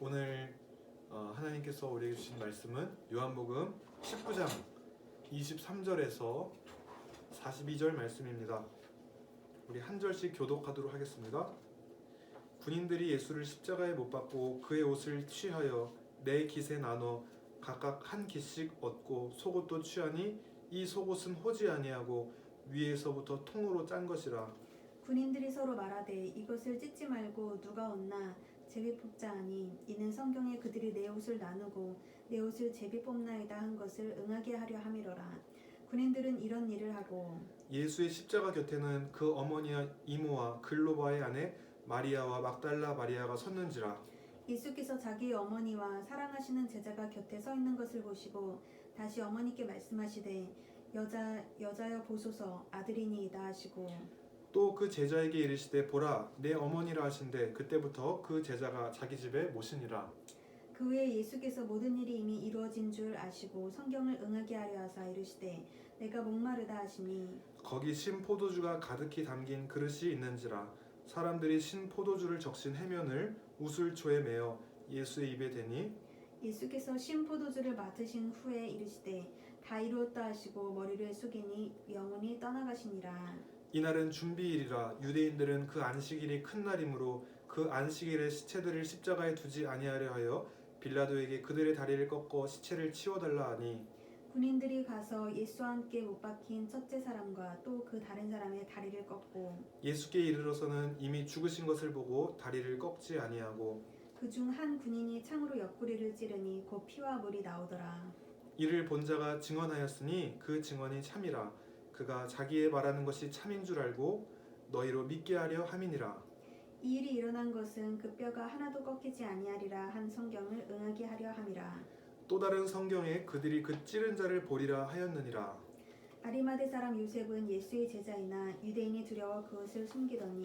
오늘 하나님께서 우리에게 주신 말씀은 요한복음 19장 23절에서 42절 말씀입니다. 우리 한 절씩 교독하도록 하겠습니다. 군인들이 예수를 십자가에 못 박고 그의 옷을 취하여 네 깃에 나눠 각각 한 깃씩 얻고 속옷도 취하니 이 속옷은 호지 아니하고 위에서부터 통으로 짠 것이라. 군인들이 서로 말하되 이것을 찢지 말고 누가 얻나 제비 뽑자 하니 이는 성경에 그들이 내 옷을 나누고 내 옷을 제비 뽑나이다 한 것을 응하게 하려 함이로라. 군인들은 이런 일을 하고 예수의 십자가 곁에는 그 어머니와 이모와 글로바의 아내 마리아와 막달라 마리아가 섰는지라. 예수께서 자기의 어머니와 사랑하시는 제자가 곁에 서 있는 것을 보시고 다시 어머니께 말씀하시되 여자여 보소서 아들이니이다 하시고 또 그 제자에게 이르시되 보라 내 어머니라 하신대 그때부터 그 제자가 자기 집에 모시니라. 그 후에 예수께서 모든 일이 이미 이루어진 줄 아시고 성경을 응하게 하려 하사 이르시되 내가 목마르다 하시니 거기 신 포도주가 가득히 담긴 그릇이 있는지라. 사람들이 신 포도주를 적신 해면을 우슬초에 매어 예수의 입에 대니 예수께서 신 포도주를 맡으신 후에 이르시되 다 이루었다 하시고 머리를 숙이니 영혼이 떠나가시니라. 이날은 준비일이라. 유대인들은 그 안식일이 큰 날이므로 그 안식일에 시체들을 십자가에 두지 아니하려 하여 빌라도에게 그들의 다리를 꺾어 시체를 치워달라 하니 군인들이 가서 예수와 함께 못 박힌 첫째 사람과 또 그 다른 사람의 다리를 꺾고 예수께 이르러서는 이미 죽으신 것을 보고 다리를 꺾지 아니하고 그중 한 군인이 창으로 옆구리를 찌르니 곧 피와 물이 나오더라. 이를 본 자가 증언하였으니 그 증언이 참이라. 그가 자기의 말하는 것이 참인 줄 알고 너희로 믿게 하려 함이니라. 이 일이 일어난 것은 그 뼈가 하나도 꺾이지 아니하리라 한 성경을 응하게 하려 함이라. 또 다른 성경에 그들이 그 찌른 자를 보리라 하였느니라. 아리마대 사람 요셉은 예수의 제자이나 유대인이 두려워 그것을 숨기더니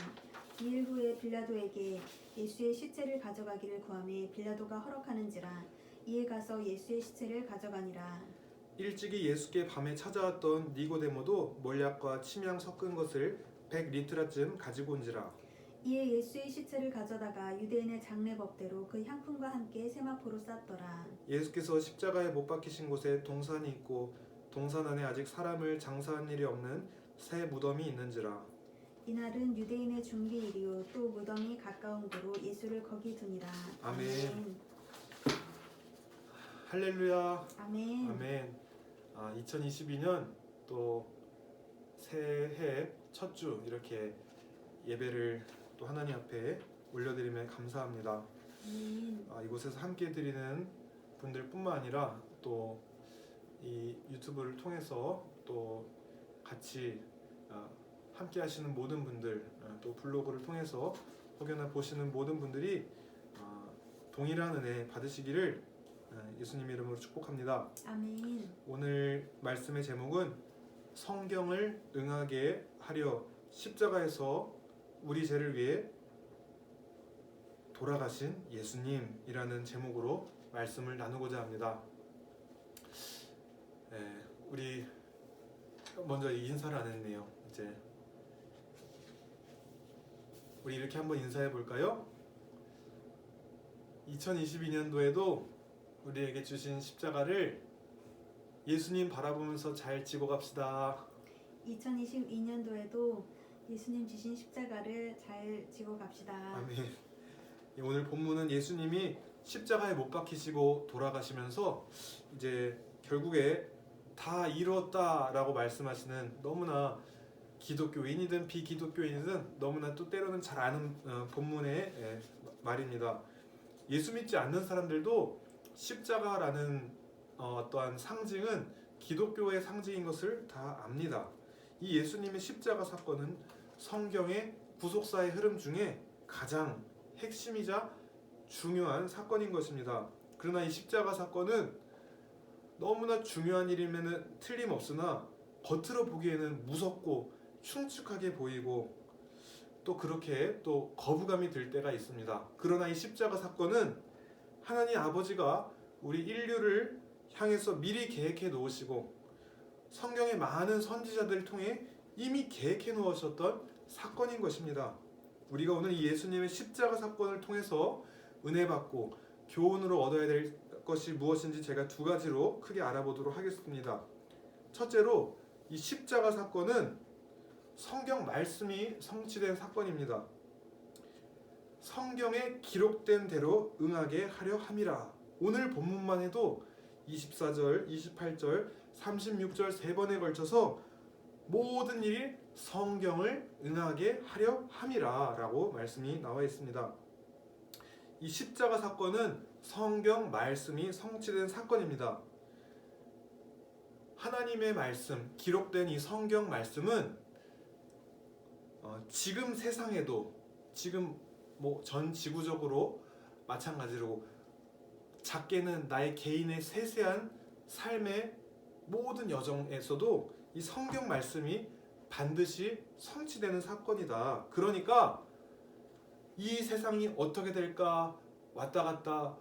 2일 후에 빌라도에게 예수의 시체를 가져가기를 구하매 빌라도가 허락하는지라. 이에 가서 예수의 시체를 가져가니라. 일찍이 예수께 밤에 찾아왔던 니고데모도 몰약과 침향 섞은 것을 100리트라쯤 가지고 온지라. 이에 예수의 시체를 가져다가 유대인의 장례법대로 그 향품과 함께 세마포로 쌌더라. 예수께서 십자가에 못 박히신 곳에 동산이 있고 동산 안에 아직 사람을 장사한 일이 없는 새 무덤이 있는지라. 이날은 유대인의 중기일이요 또 무덤이 가까운 고로 예수를 거기 두니라. 아멘. 할렐루야. 아멘. 아멘. 2022년 또 새해 첫 주 이렇게 예배를 또 하나님 앞에 올려드리면 감사합니다. 이곳에서 함께 드리는 분들뿐만 아니라 또 이 유튜브를 통해서 또 같이 함께 하시는 모든 분들, 또 블로그를 통해서 혹여나 보시는 모든 분들이 동일한 은혜 받으시기를 예수님 이름으로 축복합니다. 아멘. 오늘 말씀의 제목은 성경을 응하게 하려 십자가에서 우리 죄를 위해 돌아가신 예수님이라는 제목으로 말씀을 나누고자 합니다. 우리 먼저 인사를 안 했네요. 이제 우리 이렇게 한번 인사해 볼까요? 2022년도에도 우리에게 주신 십자가를 예수님 바라보면서 잘 지고 갑시다. 2022년도에도 예수님 주신 십자가를 잘 지고 갑시다. 아멘. 오늘 본문은 예수님이 십자가에 못 박히시고 돌아가시면서 이제 결국에 다 이뤘다라고 말씀하시는, 너무나 기독교인이든 비기독교인이든 너무나 또 때로는 잘 아는 본문의 말입니다. 예수 믿지 않는 사람들도 십자가라는 어떠한 상징은 기독교의 상징인 것을 다 압니다. 이 예수님의 십자가 사건은 성경의 구속사의 흐름 중에 가장 핵심이자 중요한 사건인 것입니다. 그러나 이 십자가 사건은 너무나 중요한 일임에는 틀림없으나 겉으로 보기에는 무섭고 흉측하게 보이고 또 그렇게 또 거부감이 들 때가 있습니다. 그러나 이 십자가 사건은 하나님 아버지가 우리 인류를 향해서 미리 계획해 놓으시고 성경의 많은 선지자들을 통해 이미 계획해 놓으셨던 사건인 것입니다. 우리가 오늘 이 예수님의 십자가 사건을 통해서 은혜 받고 교훈으로 얻어야 될 것이 무엇인지 제가 두 가지로 크게 알아보도록 하겠습니다. 첫째로 이 십자가 사건은 성경 말씀이 성취된 사건입니다. 성경에 기록된 대로 응하게 하려 함이라. 오늘 본문만 해도 24절, 28절, 36절 세 번에 걸쳐서 모든 일이 성경을 응하게 하려 함이라 라고 말씀이 나와 있습니다. 이 십자가 사건은 성경 말씀이 성취된 사건입니다. 하나님의 말씀, 기록된 이 성경 말씀은 지금 세상에도 지금 전 지구적으로 마찬가지로 작게는 나의 개인의 세세한 삶의 모든 여정에서도 이 성경 말씀이 반드시 성취되는 사건이다. 그러니까 이 세상이 어떻게 될까 왔다 갔다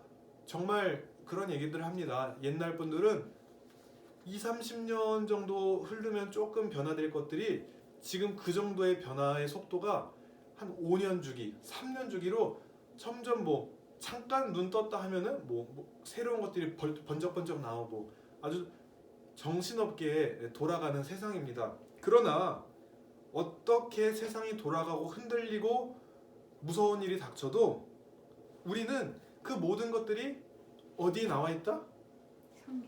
정말 그런 얘기들을 합니다. 옛날 분들은 2, 30년 정도 흐르면 조금 변화될 것들이 지금 그 정도의 변화의 속도가 한 5년 주기, 3년 주기로 점점 잠깐 눈 떴다 하면은 새로운 것들이 번쩍번쩍 나오고 아주 정신없게 돌아가는 세상입니다. 그러나 어떻게 세상이 돌아가고 흔들리고 무서운 일이 닥쳐도 우리는 그 모든 것들이 어디에 나와 있다?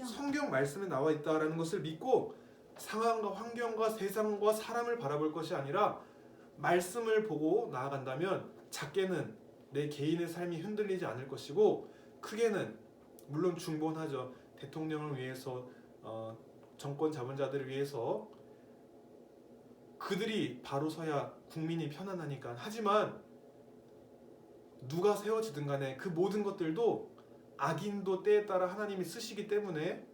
성경 말씀에 나와 있다라는 것을 믿고 상황과 환경과 세상과 사람을 바라볼 것이 아니라 말씀을 보고 나아간다면 작게는 내 개인의 삶이 흔들리지 않을 것이고 크게는 물론 중본하죠. 대통령을 위해서 정권 잡은 자들을 위해서 그들이 바로 서야 국민이 편안하니까. 하지만 누가 세워지든 간에 그 모든 것들도 악인도 때에 따라 하나님이 쓰시기 때문에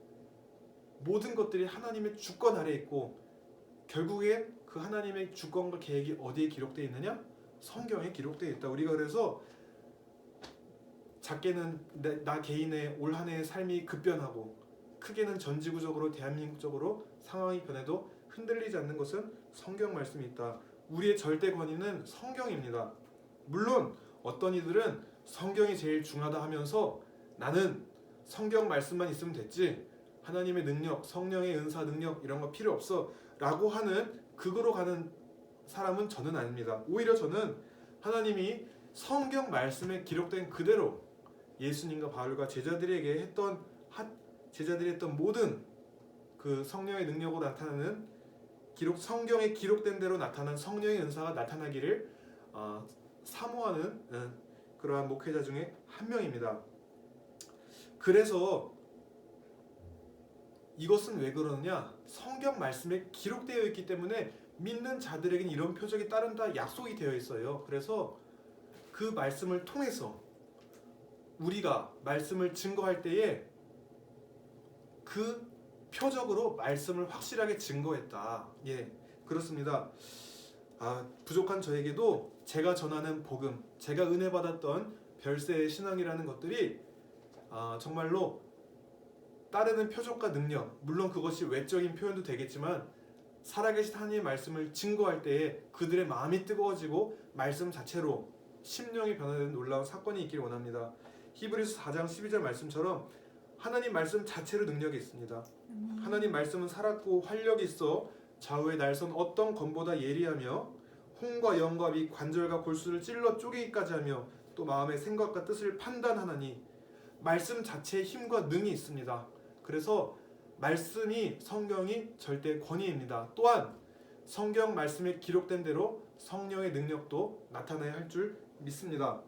모든 것들이 하나님의 주권 아래에 있고 결국엔 그 하나님의 주권과 계획이 어디에 기록되어 있느냐? 성경에 기록되어 있다. 우리가 그래서 작게는 나 개인의 올 한 해의 삶이 급변하고 크게는 전지구적으로 대한민국적으로 상황이 변해도 흔들리지 않는 것은 성경 말씀이 있다. 우리의 절대 권위는 성경입니다. 물론 어떤 이들은 성경이 제일 중요하다 하면서 나는 성경 말씀만 있으면 됐지 하나님의 능력, 성령의 은사 능력 이런 거 필요 없어 라고 하는 극으로 가는 사람은 저는 아닙니다. 오히려 저는 하나님이 성경 말씀에 기록된 그대로 예수님과 바울과 제자들에게 제자들이 했던 모든 그 성령의 능력으로 나타나는 성경에 기록된 대로 나타난 성령의 은사가 나타나기를 사모하는 그러한 목회자 중에 한 명입니다. 그래서 이것은 왜 그러느냐? 성경 말씀에 기록되어 있기 때문에 믿는 자들에게는 이런 표적이 따른다 약속이 되어 있어요. 그래서 그 말씀을 통해서 우리가 말씀을 증거할 때에 그 표적으로 말씀을 확실하게 증거했다. 예, 그렇습니다. 부족한 저에게도 제가 전하는 복음, 제가 은혜 받았던 별세의 신앙이라는 것들이 정말로 따르는 표적과 능력, 물론 그것이 외적인 표현도 되겠지만 살아계신 하나님의 말씀을 증거할 때에 그들의 마음이 뜨거워지고 말씀 자체로 심령이 변화되는 놀라운 사건이 있기를 원합니다. 히브리서 4장 12절 말씀처럼 하나님 말씀 자체로 능력이 있습니다. 하나님 말씀은 살았고 활력이 있어 좌우의 날선 어떤 검보다 예리하며 홍과 영과 및 관절과 골수를 찔러 쪼개기까지 하며 또 마음의 생각과 뜻을 판단하나니 말씀 자체에 힘과 능이 있습니다. 그래서 말씀이 성경이 절대 권위입니다. 또한 성경 말씀에 기록된 대로 성령의 능력도 나타나야 할 줄 믿습니다.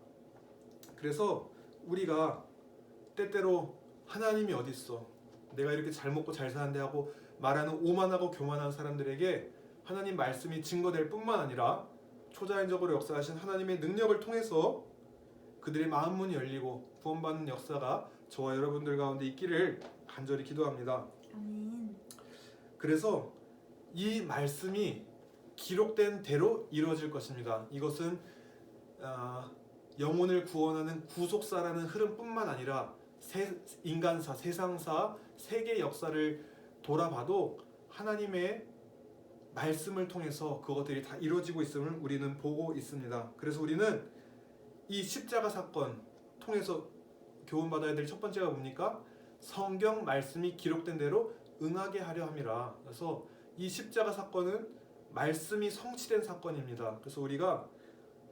그래서 우리가 때때로 하나님이 어디 있어? 내가 이렇게 잘 먹고 잘 사는데 하고 말하는 오만하고 교만한 사람들에게 하나님 말씀이 증거될 뿐만 아니라 초자연적으로 역사하신 하나님의 능력을 통해서 그들의 마음 문이 열리고 구원받는 역사가 저와 여러분들 가운데 있기를 간절히 기도합니다. 아멘. 그래서 이 말씀이 기록된 대로 이루어질 것입니다. 이것은 영혼을 구원하는 구속사라는 흐름뿐만 아니라 인간사, 세상사, 세계 역사를 돌아봐도 하나님의 말씀을 통해서 그것들이 다 이루어지고 있음을 우리는 보고 있습니다. 그래서 우리는 이 십자가 사건 통해서 교훈받아야 될 첫 번째가 뭡니까? 성경 말씀이 기록된 대로 응하게 하려 함이라. 그래서 이 십자가 사건은 말씀이 성취된 사건입니다. 그래서 우리가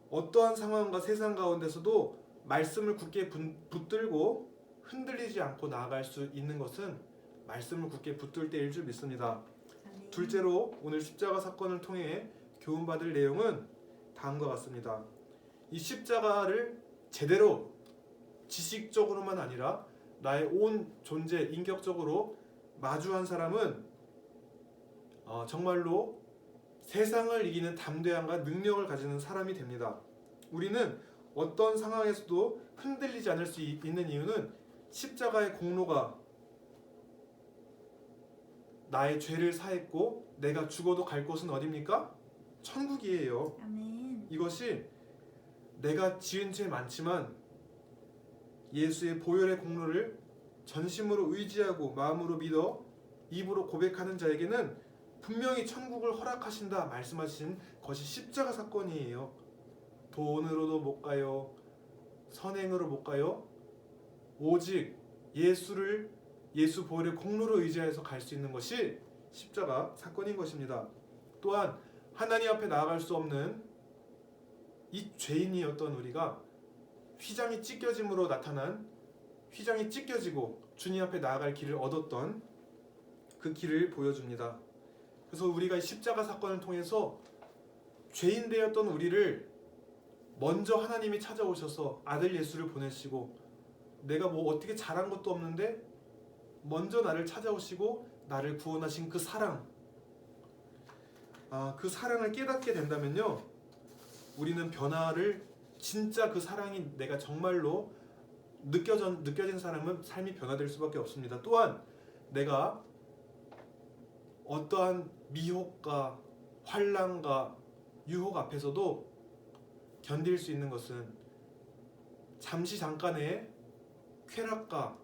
어떠한 상황과 세상 가운데서도 말씀을 굳게 붙들고 흔들리지 않고 나아갈 수 있는 것은 말씀을 굳게 붙들 때일 줄 믿습니다. 아멘. 둘째로 오늘 십자가 사건을 통해 교훈받을 내용은 다음과 같습니다. 이 십자가를 제대로 지식적으로만 아니라 나의 온 존재 인격적으로 마주한 사람은 정말로 세상을 이기는 담대함과 능력을 가지는 사람이 됩니다. 우리는 어떤 상황에서도 흔들리지 않을 수 있는 이유는 십자가의 공로가 나의 죄를 사했고 내가 죽어도 갈 곳은 어디입니까? 천국이에요. 아멘. 이것이 내가 지은 죄 많지만 예수의 보혈의 공로를 전심으로 의지하고 마음으로 믿어 입으로 고백하는 자에게는 분명히 천국을 허락하신다 말씀하신 것이 십자가 사건이에요. 돈으로도 못 가요. 선행으로 못 가요. 오직 예수 보혈의 공로로 의지해서 갈 수 있는 것이 십자가 사건인 것입니다. 또한 하나님 앞에 나아갈 수 없는 이 죄인이었던 우리가 휘장이 찢겨짐으로 나타난 휘장이 찢겨지고 주님 앞에 나아갈 길을 얻었던 그 길을 보여줍니다. 그래서 우리가 이 십자가 사건을 통해서 죄인 되었던 우리를 먼저 하나님이 찾아오셔서 아들 예수를 보내시고 내가 뭐 어떻게 잘한 것도 없는데 먼저 나를 찾아오시고 나를 구원하신 그 사랑, 그 사랑을 깨닫게 된다면요, 우리는 변화를 진짜 그 사랑이 내가 정말로 느껴진 사람은 삶이 변화될 수밖에 없습니다. 또한 내가 어떠한 미혹과 환난과 유혹 앞에서도 견딜 수 있는 것은 잠시 잠깐의 쾌락과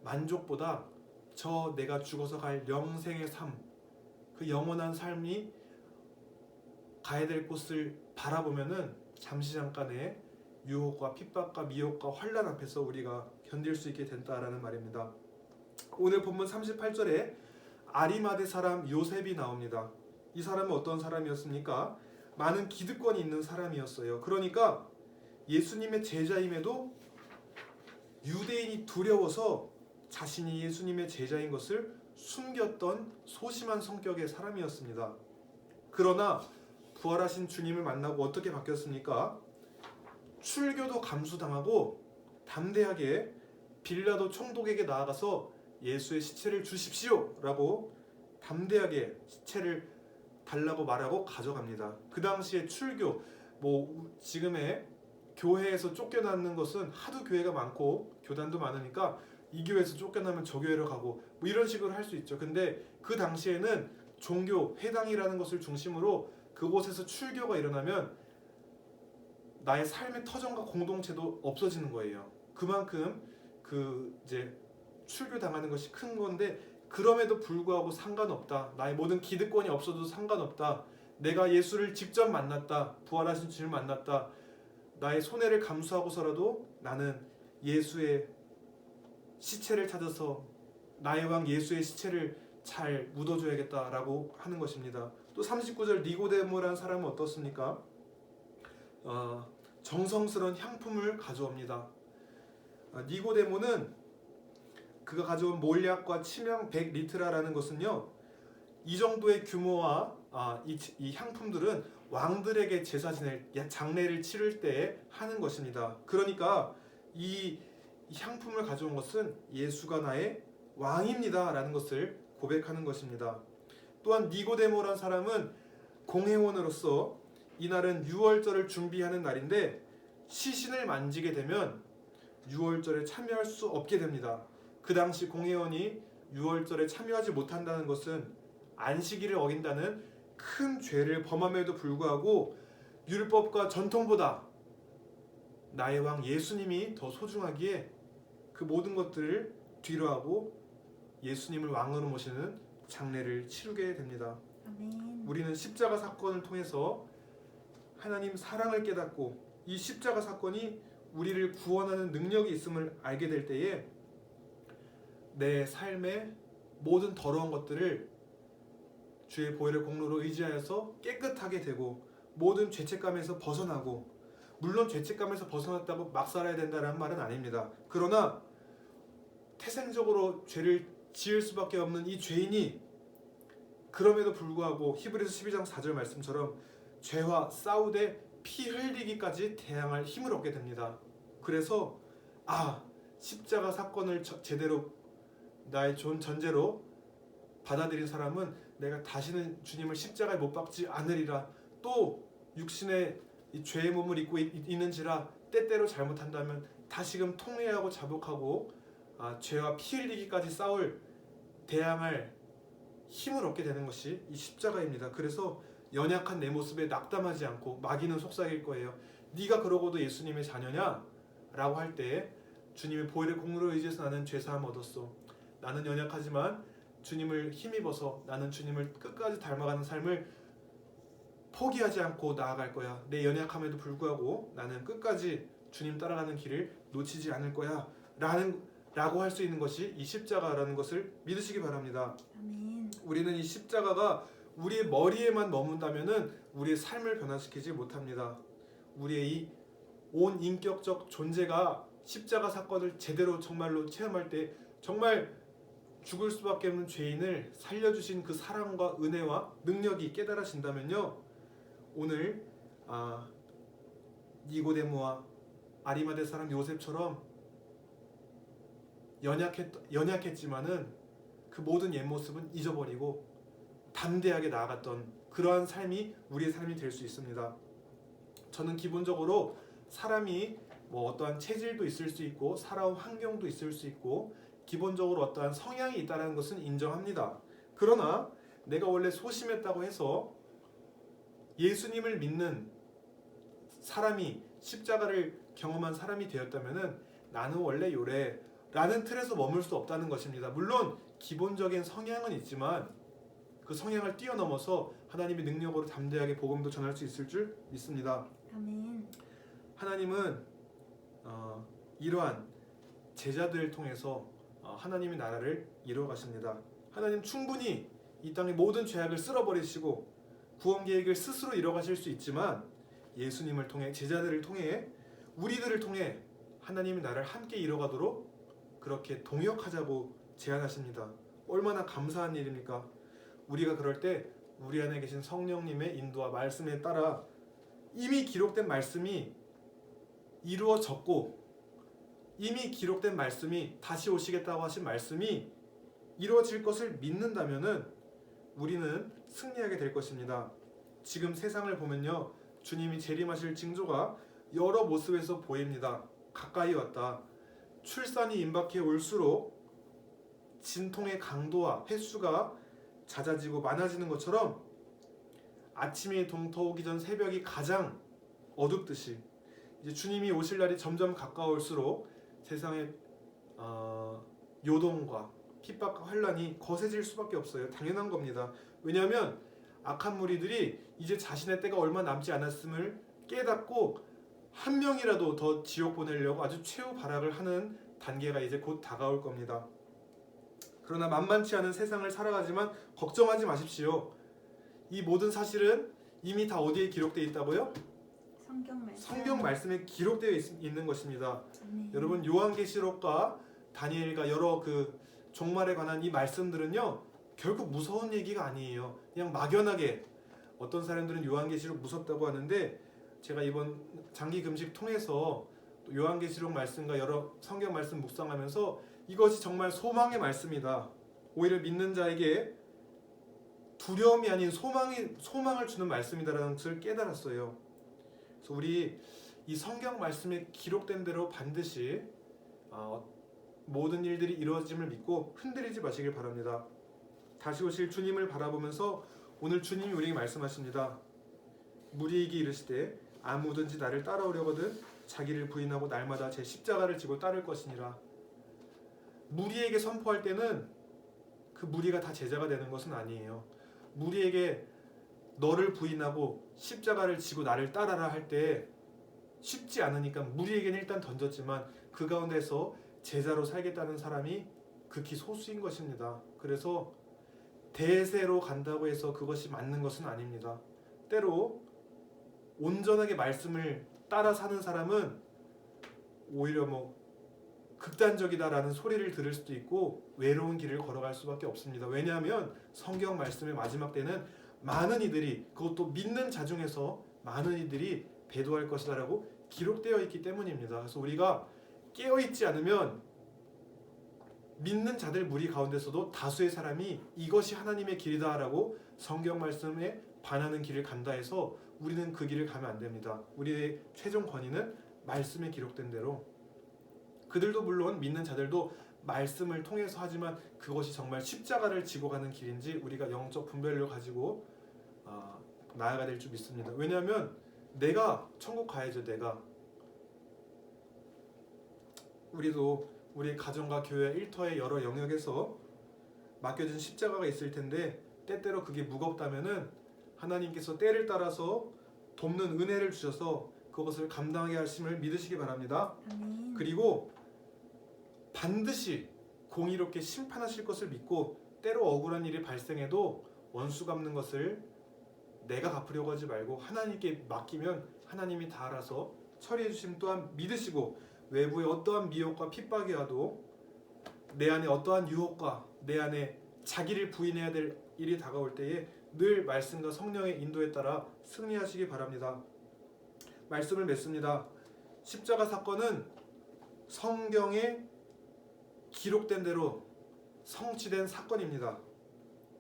만족보다 저 내가 죽어서 갈 영생의 삶, 그 영원한 삶이 가야 될 곳을 바라보면은 잠시 잠깐의 유혹과 핍박과 미혹과 환난 앞에서 우리가 견딜 수 있게 된다라는 말입니다. 오늘 본문 38절에 아리마대 사람 요셉이 나옵니다. 이 사람은 어떤 사람이었습니까? 많은 기득권이 있는 사람이었어요. 그러니까 예수님의 제자임에도 유대인이 두려워서 자신이 예수님의 제자인 것을 숨겼던 소심한 성격의 사람이었습니다. 그러나 부활하신 주님을 만나고 어떻게 바뀌었습니까? 출교도 감수당하고 담대하게 빌라도 총독에게 나아가서 예수의 시체를 주십시오 라고 담대하게 시체를 달라고 말하고 가져갑니다. 그 당시에 출교, 지금의 교회에서 쫓겨나는 것은 하도 교회가 많고 교단도 많으니까 이 교회에서 쫓겨나면 저 교회로 가고 이런 식으로 할 수 있죠. 근데 그 당시에는 종교, 회당이라는 것을 중심으로 그곳에서 출교가 일어나면 나의 삶의 터전과 공동체도 없어지는 거예요. 그만큼 이제 출교 당하는 것이 큰 건데, 그럼에도 불구하고 상관없다. 나의 모든 기득권이 없어도 상관없다. 내가 예수를 직접 만났다. 부활하신 주님을 만났다. 나의 손해를 감수하고서라도 나는 예수의 시체를 찾아서 나의 왕 예수의 시체를 잘 묻어줘야겠다라고 하는 것입니다. 또 39절 니고데모라는 사람은 어떻습니까? 정성스러운 향품을 가져옵니다. 니고데모는 그가 가져온 몰약과 치명 100리트라라는 것은요, 이 정도의 규모와 이 향품들은 왕들에게 제사 지낼 장례를 치를 때 하는 것입니다. 그러니까 이 향품을 가져온 것은 예수가 나의 왕입니다 라는 것을 고백하는 것입니다. 또한 니고데모란 사람은 공회원으로서 이날은 유월절을 준비하는 날인데 시신을 만지게 되면 유월절에 참여할 수 없게 됩니다. 그 당시 공회원이 유월절에 참여하지 못한다는 것은 안식일을 어긴다는 큰 죄를 범함에도 불구하고 율법과 전통보다 나의 왕 예수님이 더 소중하기에 그 모든 것들을 뒤로하고 예수님을 왕으로 모시는 장례를 치르게 됩니다. 아멘. 우리는 십자가 사건을 통해서 하나님 사랑을 깨닫고 이 십자가 사건이 우리를 구원하는 능력이 있음을 알게 될 때에 내 삶의 모든 더러운 것들을 주의 보혈의 공로로 의지하여서 깨끗하게 되고 모든 죄책감에서 벗어나고, 물론 죄책감에서 벗어났다고 막 살아야 된다는 말은 아닙니다. 그러나 태생적으로 죄를 지을 수밖에 없는 이 죄인이 그럼에도 불구하고 히브리서 12장 4절 말씀처럼 죄와 싸우되 피 흘리기까지 대항할 힘을 얻게 됩니다. 그래서 십자가 사건을 제대로 나의 좋은 전제로 받아들인 사람은 내가 다시는 주님을 십자가에 못 박지 않으리라, 또 육신의 이 죄의 몸을 입고 있는지라 때때로 잘못한다면 다시금 통회하고 자복하고 죄와 피 흘리기까지 대항할 힘을 얻게 되는 것이 이 십자가입니다. 그래서 연약한 내 모습에 낙담하지 않고 마귀는 속삭일 거예요. 네가 그러고도 예수님의 자녀냐? 라고 할 때 주님의 보혈의 공로를 의지해서 나는 죄사함 얻었어. 나는 연약하지만 주님을 힘입어서 나는 주님을 끝까지 닮아가는 삶을 포기하지 않고 나아갈 거야. 내 연약함에도 불구하고 나는 끝까지 주님 따라가는 길을 놓치지 않을 거야. 라고 할 수 있는 것이 이 십자가라는 것을 믿으시기 바랍니다. 아멘. 우리는 이 십자가가 우리의 머리에만 머문다면은 우리의 삶을 변화시키지 못합니다. 우리의 이 온 인격적 존재가 십자가 사건을 제대로 정말로 체험할 때 정말 죽을 수밖에 없는 죄인을 살려주신 그 사랑과 은혜와 능력이 깨달아진다면요, 오늘 니고데모와 아리마대 사람 요셉처럼 연약했지만은 그 모든 옛 모습은 잊어버리고 담대하게 나아갔던 그러한 삶이 우리의 삶이 될 수 있습니다. 저는 기본적으로 사람이 어떠한 체질도 있을 수 있고 살아온 환경도 있을 수 있고 기본적으로 어떠한 성향이 있다는 것은 인정합니다. 그러나 내가 원래 소심했다고 해서 예수님을 믿는 사람이, 십자가를 경험한 사람이 되었다면은 나는 원래 요래 라는 틀에서 머물 수 없다는 것입니다. 물론 기본적인 성향은 있지만 그 성향을 뛰어넘어서 하나님의 능력으로 담대하게 복음도 전할 수 있을 줄 믿습니다. 아멘. 하나님은 이러한 제자들을 통해서 하나님의 나라를 이루어 가십니다. 하나님 충분히 이 땅의 모든 죄악을 쓸어버리시고 구원 계획을 스스로 이뤄 가실 수 있지만 예수님을 통해, 제자들을 통해, 우리들을 통해 하나님의 나라를 함께 이뤄가도록 그렇게 동역하자고 제안하십니다. 얼마나 감사한 일입니까? 우리가 그럴 때 우리 안에 계신 성령님의 인도와 말씀에 따라 이미 기록된 말씀이 이루어졌고, 이미 기록된 말씀이, 다시 오시겠다고 하신 말씀이 이루어질 것을 믿는다면은 우리는 승리하게 될 것입니다. 지금 세상을 보면요, 주님이 재림하실 징조가 여러 모습에서 보입니다. 가까이 왔다. 출산이 임박해 올수록 진통의 강도와 횟수가 잦아지고 많아지는 것처럼 아침이 동터오기 전 새벽이 가장 어둡듯이 이제 주님이 오실 날이 점점 가까울수록 세상의 요동과 핍박과 환란이 거세질 수밖에 없어요. 당연한 겁니다. 왜냐하면 악한 무리들이 이제 자신의 때가 얼마 남지 않았음을 깨닫고 한 명이라도 더 지옥 보내려고 아주 최후 발악을 하는 단계가 이제 곧 다가올 겁니다. 그러나 만만치 않은 세상을 살아가지만 걱정하지 마십시오. 이 모든 사실은 이미 다 어디에 기록되어 있다고요? 성경 말씀에 기록되어 있는 것입니다. 여러분, 요한계시록과 다니엘과 여러 그 종말에 관한 이 말씀들은요, 결국 무서운 얘기가 아니에요. 그냥 막연하게 어떤 사람들은 요한계시록 무섭다고 하는데, 제가 이번 장기 금식 통해서 요한계시록 말씀과 여러 성경 말씀 묵상하면서 이것이 정말 소망의 말씀이다. 오히려 믿는 자에게 두려움이 아닌 소망을 주는 말씀이다라는 것을 깨달았어요. 그래서 우리 이 성경 말씀에 기록된 대로 반드시 모든 일들이 이루어짐을 믿고 흔들리지 마시길 바랍니다. 다시 오실 주님을 바라보면서 오늘 주님이 우리에게 말씀하십니다. 무리에게 이르시되 아무든지 나를 따라오려거든 자기를 부인하고 날마다 제 십자가를 지고 따를 것이니라. 무리에게 선포할 때는 그 무리가 다 제자가 되는 것은 아니에요. 무리에게 너를 부인하고 십자가를 지고 나를 따라라 할 때 쉽지 않으니까 무리에게는 일단 던졌지만 그 가운데서 제자로 살겠다는 사람이 극히 소수인 것입니다. 그래서 대세로 간다고 해서 그것이 맞는 것은 아닙니다. 때로 온전하게 말씀을 따라 사는 사람은 오히려 극단적이다라는 소리를 들을 수도 있고 외로운 길을 걸어갈 수밖에 없습니다. 왜냐하면 성경 말씀의 마지막 때는 많은 이들이, 그것도 믿는 자 중에서 많은 이들이 배도할 것이다라고 기록되어 있기 때문입니다. 그래서 우리가 깨어있지 않으면 믿는 자들 무리 가운데서도 다수의 사람이 이것이 하나님의 길이다라고 성경 말씀에 반하는 길을 간다 해서 우리는 그 길을 가면 안 됩니다. 우리의 최종 권위는 말씀에 기록된 대로, 그들도 물론 믿는 자들도 말씀을 통해서 하지만 그것이 정말 십자가를 지고 가는 길인지 우리가 영적 분별을 가지고 나아가야 될 줄 믿습니다. 왜냐하면 내가 천국 가야죠. 우리도 우리 가정과 교회 일터의 여러 영역에서 맡겨진 십자가가 있을 텐데 때때로 그게 무겁다면은 하나님께서 때를 따라서 돕는 은혜를 주셔서 그것을 감당하게 하심을 믿으시기 바랍니다. 아멘. 그리고 반드시 공의롭게 심판하실 것을 믿고 때로 억울한 일이 발생해도 원수 갚는 것을 내가 갚으려고 하지 말고 하나님께 맡기면 하나님이 다 알아서 처리해 주심 또한 믿으시고, 외부의 어떠한 미혹과 핍박이 와도 내 안에 어떠한 유혹과 내 안에 자기를 부인해야 될 일이 다가올 때에 늘 말씀과 성령의 인도에 따라 승리하시기 바랍니다. 말씀을 맺습니다. 십자가 사건은 성경에 기록된 대로 성취된 사건입니다.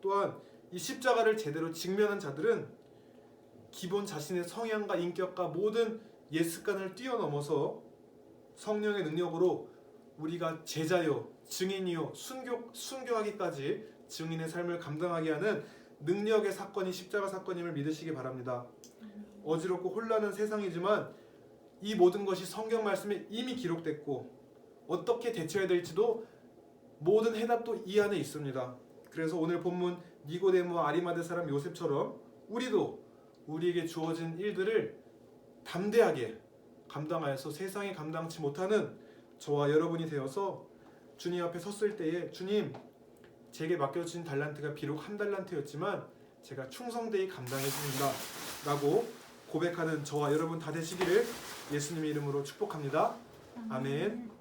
또한 이 십자가를 제대로 직면한 자들은 기본 자신의 성향과 인격과 모든 옛 습관을 뛰어넘어서 성령의 능력으로 우리가 제자요, 증인이요, 순교하기까지 증인의 삶을 감당하게 하는 능력의 사건이 십자가 사건임을 믿으시기 바랍니다. 어지럽고 혼란한 세상이지만 이 모든 것이 성경 말씀에 이미 기록됐고 어떻게 대처해야 될지도 모든 해답도 이 안에 있습니다. 그래서 오늘 본문 니고데모와 아리마대 사람 요셉처럼 우리도 우리에게 주어진 일들을 담대하게 감당하여서 세상이 감당치 못하는 저와 여러분이 되어서 주님 앞에 섰을 때에 주님, 제게 맡겨진 달란트가 비록 한 달란트였지만 제가 충성되이 감당해 줍니다 라고 고백하는 저와 여러분 다 되시기를 예수님의 이름으로 축복합니다. 아멘.